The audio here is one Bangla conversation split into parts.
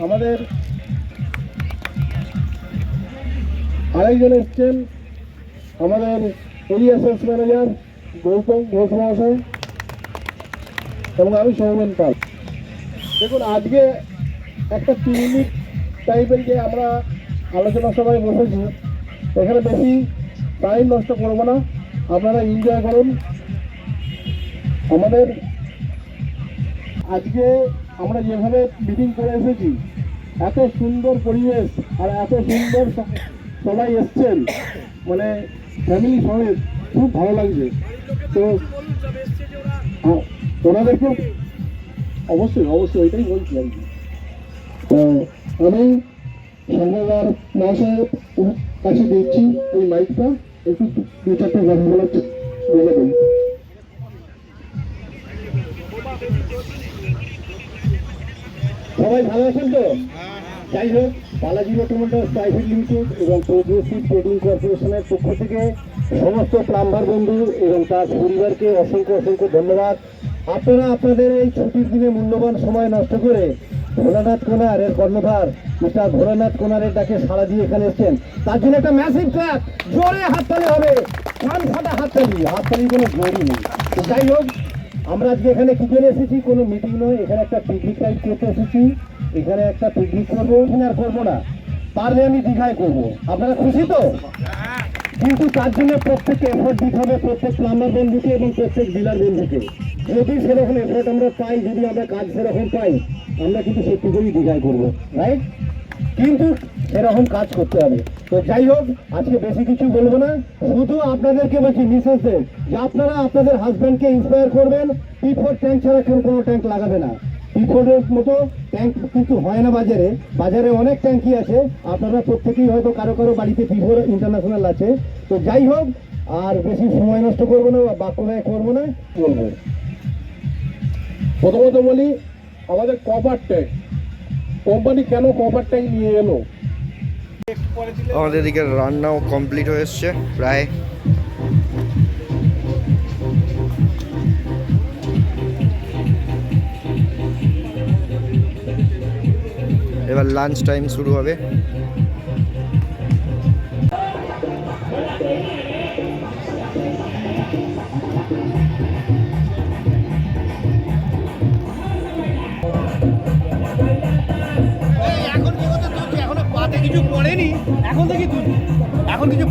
আমাদের আরেকজন এসছেন আমাদের area sales manager Gautam Ghosh মহাশয় এবং আমি সৌমেন পাল। দেখুন, আজকে একটা পিকনিক টাইপের যে আমরা আলোচনা সভায় বসেছি, এখানে বেশি টাইম নষ্ট করবো না, আপনারা এনজয় করুন। আমাদের আজকে আমরা যেভাবে মিটিং করে এসেছি, এত সুন্দর পরিবেশ আর এত সুন্দর সবাই এসছেন, মানে ফ্যামিলি সমেত, খুব ভালো লাগছে। তো ওনাদেরকে অবশ্যই অবশ্যই ওইটাই বলছি আর কি। তো আমি সংবাদদার মহাশয়ের কাছে দিচ্ছি এই মাইকটা, একটু দু চারটে কথা বলে দিন। সবাই ভালো আছেন তো? যাই হোক, বালাজি অটোমোটার্স প্রাইভেট লিমিটেড এবং প্রোগ্রেসিভ ট্রেডিং কর্পোরেশনের পক্ষ থেকে সমস্ত প্লাম্বার বন্ধু এবং তার পরিবারকে অসংখ্য অসংখ্য ধন্যবাদ। আপনারা আপনাদের এই ছুটির দিনে মূল্যবান সময় নষ্ট করে ভোলানাথ কোনার এর কর্ণধার মিস্টার ভোলানাথ কোনারের ডাকে সাড়া দিয়ে এখানে এসছেন, তার জন্য একটা ম্যাসিভ ক্ল্যাপ, জোরে হাততালি হবে, কান ফাটা হাততালি কোনো জোরই নেই। তো যাই হোক, আমরা আজকে এখানে কি জন্য এসেছি? কোনো মিটিং নয়, এখানে একটা পিকনিক টাইপ করতে এসেছি। এখানে একটা পিকনিক করবো, আর করবো না, পারলে আমি দীঘায় করবো। আপনারা খুশি তো? কিন্তু তার জন্য প্রত্যেককে এফোর্ট দিতে হবে, প্রত্যেক প্লাম্বার বন্ধুকে এবং প্রত্যেক ডিলার বন্ধুকে। যদি সেরকম এফোর্ট আমরা পাই, যদি আমরা কাজ সেরকম পাই, আমরা কিন্তু সত্যি করেই দীঘায় করবো, রাইট? কিন্তু সেরকম কাজ করতে হবে। তো যাই হোক, আজকে বেশি কিছু বলবো না, শুধু আপনাদেরকে বলছি মিসেসদের, যে আপনারা আপনাদের হাজব্যান্ডকে ইন্সপায়ার করবেন। P4 ট্যাঙ্ক ছাড়া কেউ কোনো ট্যাঙ্ক লাগাবে না। P4 মতো ট্যাঙ্ক কিন্তু হয় না বাজারে, বাজারে অনেক ট্যাঙ্কি আছে। আপনারা প্রত্যেকেই হয়তো কারো কারো বাড়িতে P4 ইন্টারন্যাশনাল আছে। তো যাই হোক, আর বেশি সময় নষ্ট করবো না বা বাক্য ব্যয় করবো না, বলবো। প্রথমত বলি, আমাদের কপার ট্যাঙ্ক কোম্পানি কেন কপার ট্যাঙ্ক নিয়ে এলো? আমাদের দিকে রান্নাও কমপ্লিট হয়ে এসছে প্রায়। এবার লাঞ্চ টাইম শুরু হবে। কিছু পড়েনি এখন থেকে তুলছি, এখন কিছু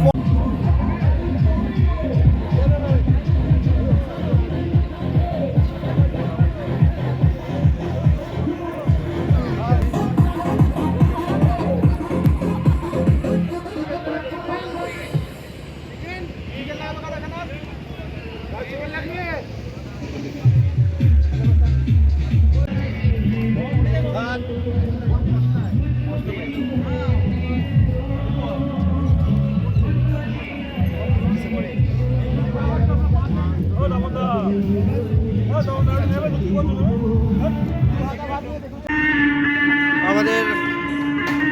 আমাদের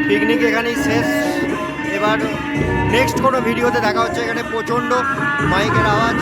পিকনিক এখানেই শেষ। এবার নেক্সট কোনো ভিডিওতে দেখা হচ্ছে। এখানে প্রচণ্ড মাইকের আওয়াজ।